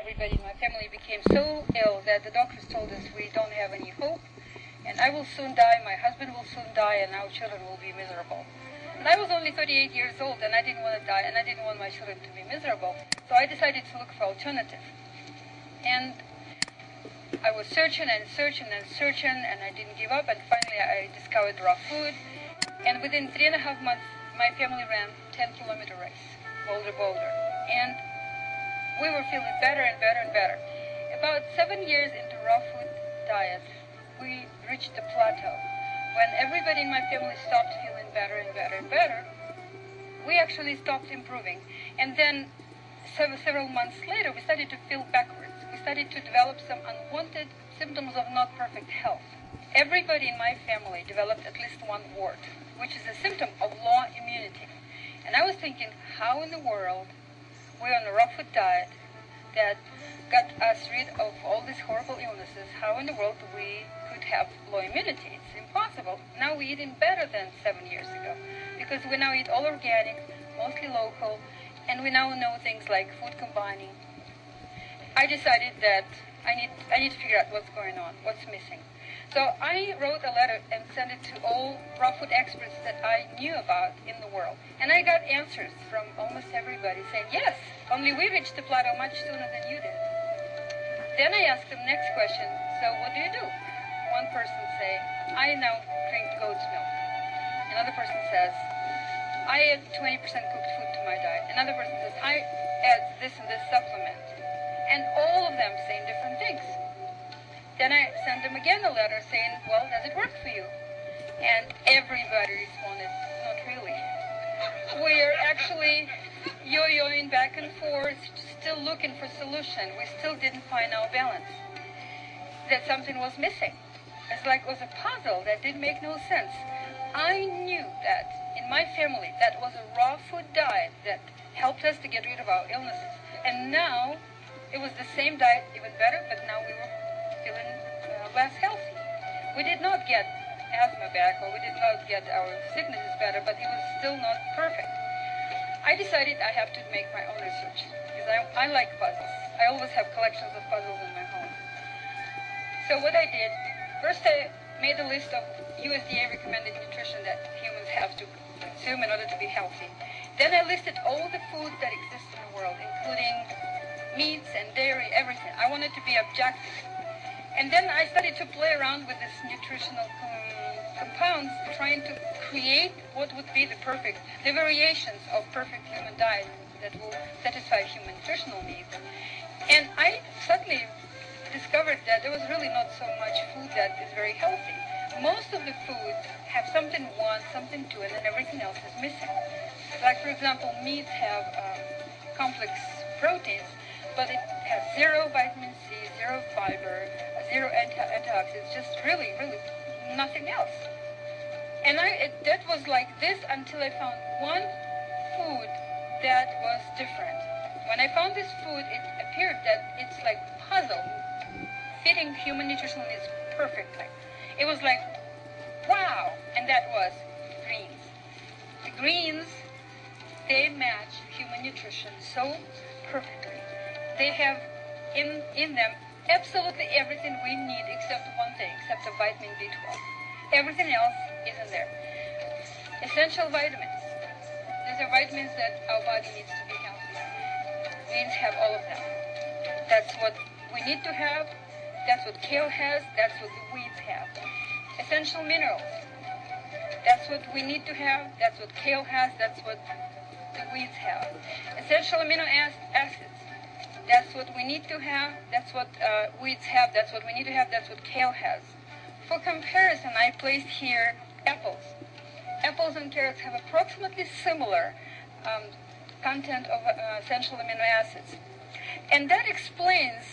everybody in my family became so ill that the doctors told us we don't have any hope, and I will soon die, my husband will soon die, and our children will be miserable. And I was only 38 years old, and I didn't want to die, and I didn't want my children to be miserable. So I decided to look for alternative. And I was searching and searching and searching, and I didn't give up, and finally I discovered raw food. And within 3.5 months, my family ran 10-kilometer race, Boulder. And we were feeling better and better and better. About 7 years into raw food diet, we reached the plateau. When everybody in my family stopped feeling better and better and better, we actually stopped improving. And then several months later, we started to feel backwards. We started to develop some unwanted symptoms of not perfect health. Everybody in my family developed at least one wart, which is a symptom of low immunity. And I was thinking, how in the world we're on a raw food diet that got us rid of all these horrible illnesses, how in the world we could have low immunity? It's impossible. Now we're eating better than 7 years ago because we now eat all organic, mostly local, and we now know things like food combining. I decided that I need to figure out what's going on, what's missing. So I wrote a letter and sent it to all raw food experts that I knew about in the world. And I got answers from almost everybody saying, yes, only we reached the plateau much sooner than you did. Then I asked them next question, so what do you do? One person say, I now drink goat's milk. Another person says, I add 20% cooked food to my diet. Another person says, I add this and this supplement. And all of them saying different things. Then I sent them again a letter saying, well, does it work for you? And everybody responded, not really. We're actually yo-yoing back and forth, still looking for solution. We still didn't find our balance. That something was missing. It's like it was a puzzle that didn't make no sense. I knew that in my family, that was a raw food diet that helped us to get rid of our illnesses. And now, it was the same diet, even better, but now we were feeling less healthy. We did not get asthma back, or we did not get our sicknesses better, but it was still not perfect. I decided I have to make my own research, because I like puzzles. I always have collections of puzzles in my home. So what I did, first I made a list of USDA recommended nutrition that humans have to consume in order to be healthy. Then I listed all the food that exists in the world, including meats and dairy, everything. I wanted to be objective. And then I started to play around with these nutritional compounds, trying to create what would be the variations of perfect human diet that will satisfy human nutritional needs. And I suddenly discovered that there was really not so much food that is very healthy. Most of the foods have something one, something two, and then everything else is missing. Like, for example, meats have complex proteins, but it has zero vitamin C, zero fiber, zero antioxidants, just really nothing else. And that was like this until I found one food that was different. When I found this food, it appeared that it's like a puzzle, fitting human nutritional needs perfectly. It was like, wow, and that was greens. The greens, they match human nutrition so perfectly. They have in them absolutely everything we need except one thing, except the vitamin B12. Everything else isn't there. Essential vitamins. These are vitamins that our body needs to be healthy. Greens have all of them. That's what we need to have. That's what kale has. That's what the weeds have. Essential minerals. That's what we need to have. That's what kale has. That's what the weeds have. Essential amino acids. That's what we need to have. That's what weeds have. That's what we need to have. That's what kale has. For comparison, I placed here apples. Apples and carrots have approximately similar content of essential amino acids. And that explains,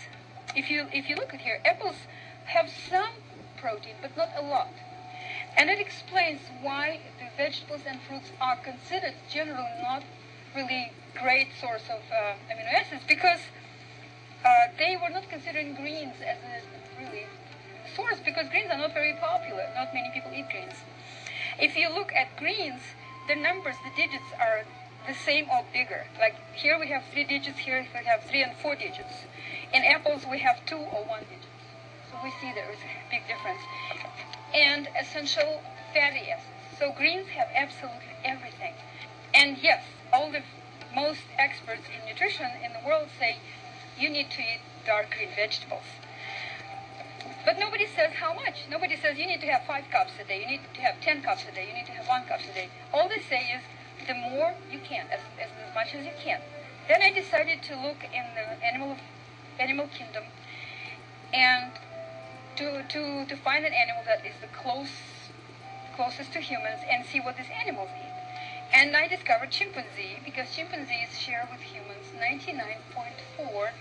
if you look at here, apples have some protein, but not a lot. And it explains why the vegetables and fruits are considered generally not really great source of amino acids, because they were not considering greens as a really source, because greens are not very popular. Not many people eat greens. If you look at greens, the numbers, the digits are the same or bigger. Like here we have 3 digits, here we have 3 and 4 digits. In apples we have 2 or 1 digit. So we see there is a big difference. And essential fatty acids. So greens have absolutely everything. And yes, all the most experts in nutrition in the world say you need to eat dark green vegetables. But nobody says how much. Nobody says you need to have 5 cups a day, you need to have 10 cups a day, you need to have 1 cup a day. All they say is the more you can, as much as you can. Then I decided to look in the animal kingdom and to find an animal that is the closest to humans and see what these animals eat. And I discovered chimpanzee, because chimpanzees share with humans 99.4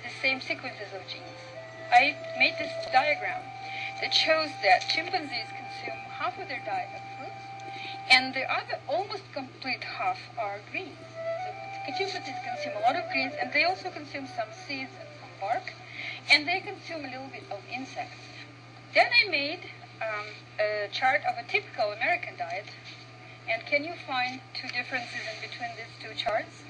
the same sequences of genes. I made this diagram that shows that chimpanzees consume half of their diet of fruits, and the other almost complete half are greens. So chimpanzees consume a lot of greens, and they also consume some seeds and some bark, and they consume a little bit of insects. Then I made a chart of a typical American diet, and can you find 2 differences in between these 2 charts?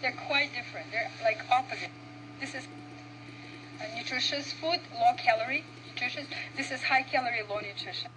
They're quite different. They're like opposite. This is a nutritious food, low calorie, nutritious. This is high calorie, low nutrition.